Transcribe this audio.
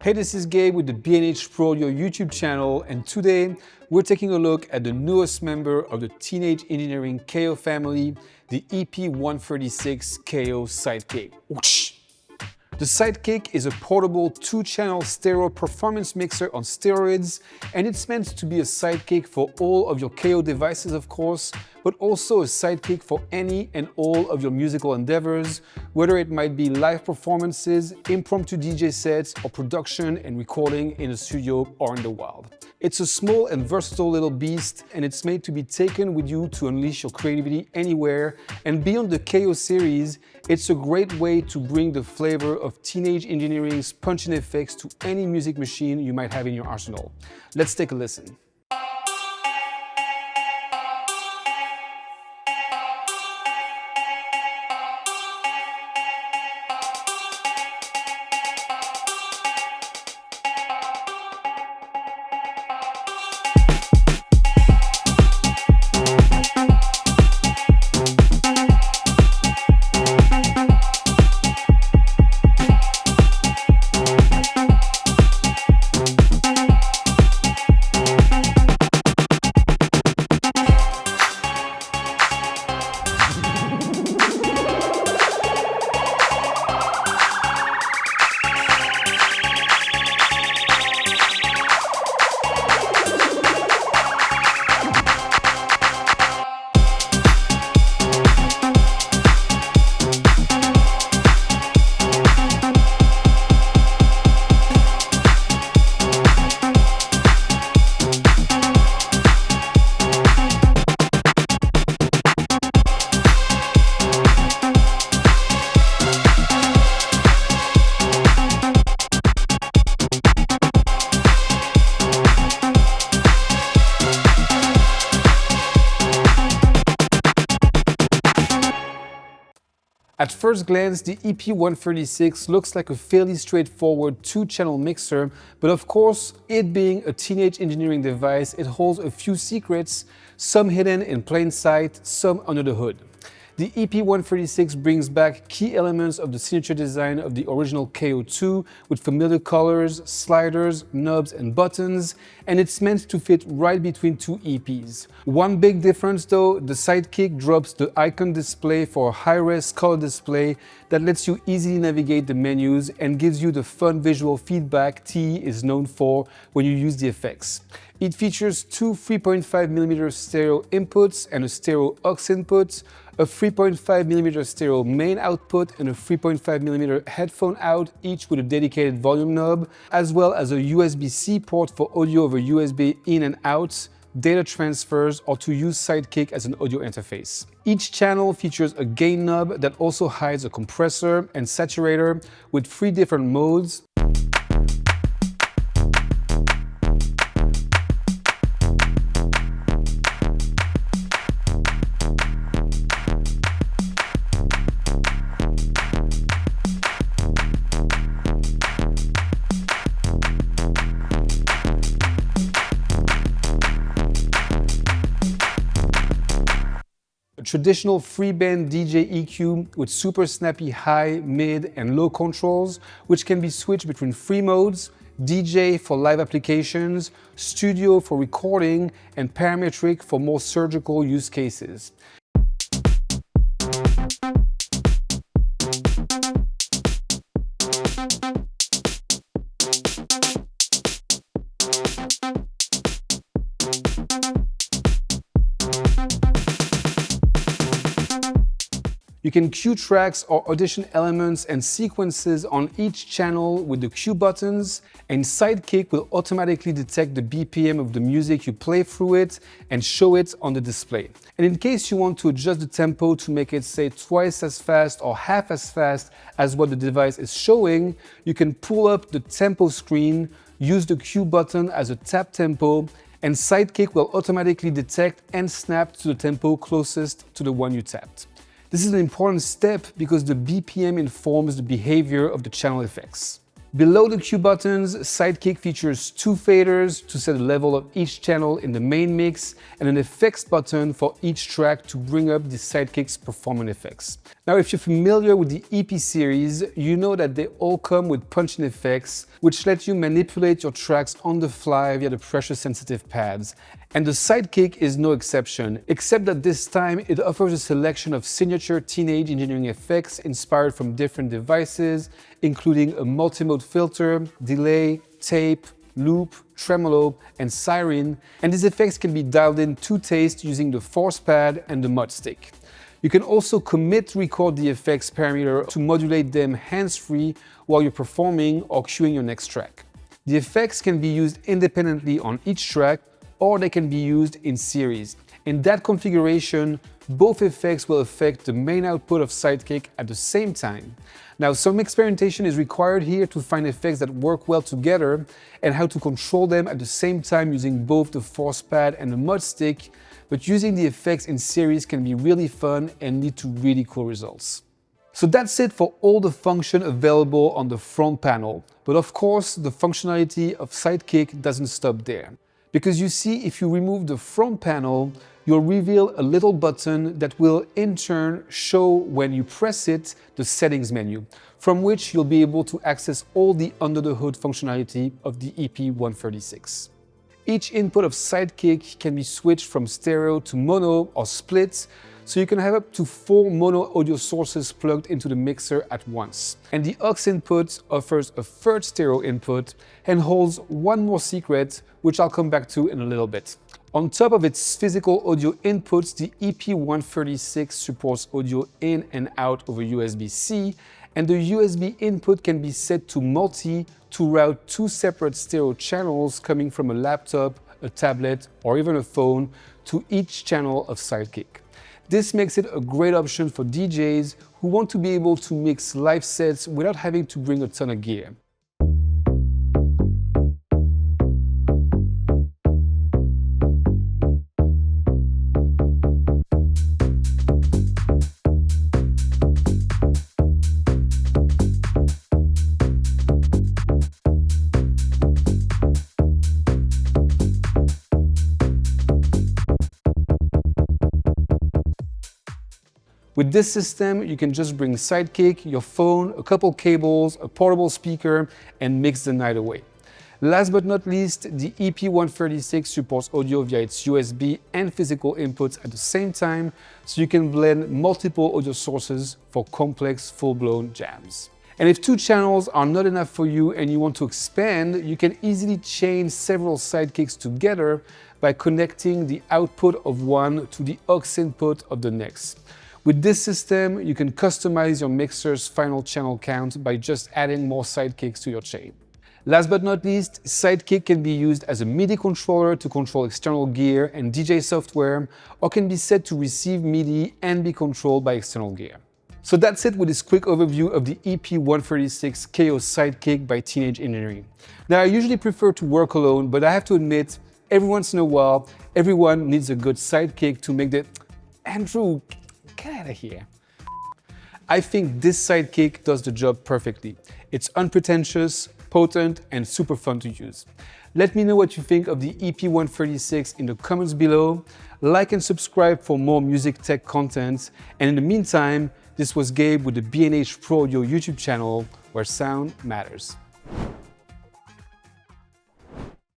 Hey, this is Gabe with the B&H Pro, your YouTube channel, and today we're taking a look at the newest member of the Teenage Engineering KO family, the EP-136 KO Sidekick. Whoosh! The Sidekick is a portable 2-channel stereo performance mixer on steroids, and it's meant to be a sidekick for all of your KO devices, of course, but also a sidekick for any and all of your musical endeavors, whether it might be live performances, impromptu DJ sets, or production and recording in a studio or in the wild. It's a small and versatile little beast, and it's made to be taken with you to unleash your creativity anywhere. And beyond the KO series, it's a great way to bring the flavor of Teenage Engineering's punch-in effects to any music machine you might have in your arsenal. Let's take a listen. At first glance, the EP-136 looks like a fairly straightforward 2-channel mixer, but of course, it being a Teenage Engineering device, it holds a few secrets, some hidden in plain sight, some under the hood. The EP-136 brings back key elements of the signature design of the original KO2 with familiar colors, sliders, knobs, and buttons, and it's meant to fit right between two EPs. One big difference though, the Sidekick drops the icon display for a high-res color display that lets you easily navigate the menus and gives you the fun visual feedback T is known for when you use the effects. It features two 3.5mm stereo inputs and a stereo aux input, a 3.5mm stereo main output and a 3.5mm headphone out, each with a dedicated volume knob, as well as a USB-C port for audio over USB in and out, data transfers, or to use Sidekick as an audio interface. Each channel features a gain knob that also hides a compressor and saturator with 3 different modes. Traditional free-band DJ EQ with super snappy high, mid, and low controls, which can be switched between 3 modes: DJ for live applications, studio for recording, and parametric for more surgical use cases. You can cue tracks or audition elements and sequences on each channel with the cue buttons, and Sidekick will automatically detect the BPM of the music you play through it and show it on the display. And in case you want to adjust the tempo to make it, say, twice as fast or half as fast as what the device is showing, you can pull up the tempo screen, use the cue button as a tap tempo, and Sidekick will automatically detect and snap to the tempo closest to the one you tapped. This is an important step because the BPM informs the behavior of the channel effects. Below the cue buttons, Sidekick features 2 faders to set the level of each channel in the main mix and an effects button for each track to bring up the Sidekick's performance effects. Now, if you're familiar with the EP series, you know that they all come with punch-in effects, which let you manipulate your tracks on the fly via the pressure-sensitive pads. And the Sidekick is no exception, except that this time it offers a selection of signature teenage engineering effects inspired from different devices, including a multi-mode filter, delay, tape, loop, tremolo, and siren, and these effects can be dialed in to taste using the force pad and the mud stick. You can also commit-record the effects parameter to modulate them hands-free while you're performing or cueing your next track. The effects can be used independently on each track, or they can be used in series. In that configuration, both effects will affect the main output of Sidekick at the same time. Now, some experimentation is required here to find effects that work well together and how to control them at the same time using both the force pad and the mud stick, but using the effects in series can be really fun and lead to really cool results. So that's it for all the function available on the front panel. But of course, the functionality of Sidekick doesn't stop there. Because you see, if you remove the front panel, you'll reveal a little button that will in turn show, when you press it, the settings menu, from which you'll be able to access all the under-the-hood functionality of the EP-136. Each input of Sidekick can be switched from stereo to mono or split, so you can have up to 4 mono audio sources plugged into the mixer at once. And the aux input offers a third stereo input and holds one more secret, which I'll come back to in a little bit. On top of its physical audio inputs, the EP-136 supports audio in and out over USB-C, and the USB input can be set to multi to route 2 separate stereo channels coming from a laptop, a tablet, or even a phone to each channel of Sidekick. This makes it a great option for DJs who want to be able to mix live sets without having to bring a ton of gear. With this system, you can just bring Sidekick, your phone, a couple cables, a portable speaker, and mix the night away. Last but not least, the EP-136 supports audio via its USB and physical inputs at the same time, so you can blend multiple audio sources for complex, full-blown jams. And if 2 channels are not enough for you and you want to expand, you can easily chain several Sidekicks together by connecting the output of one to the aux input of the next. With this system, you can customize your mixer's final channel count by just adding more Sidekicks to your chain. Last but not least, Sidekick can be used as a MIDI controller to control external gear and DJ software, or can be set to receive MIDI and be controlled by external gear. So that's it with this quick overview of the EP-136 KO Sidekick by Teenage Engineering. Now, I usually prefer to work alone, but I have to admit, every once in a while, everyone needs a good Sidekick to make the Andrew, get out of here. I think this Sidekick does the job perfectly. It's unpretentious, potent, and super fun to use. Let me know what you think of the EP-136 in the comments below. Like and subscribe for more music tech content. And in the meantime, this was Gabe with the B&H Pro Audio YouTube channel, where sound matters.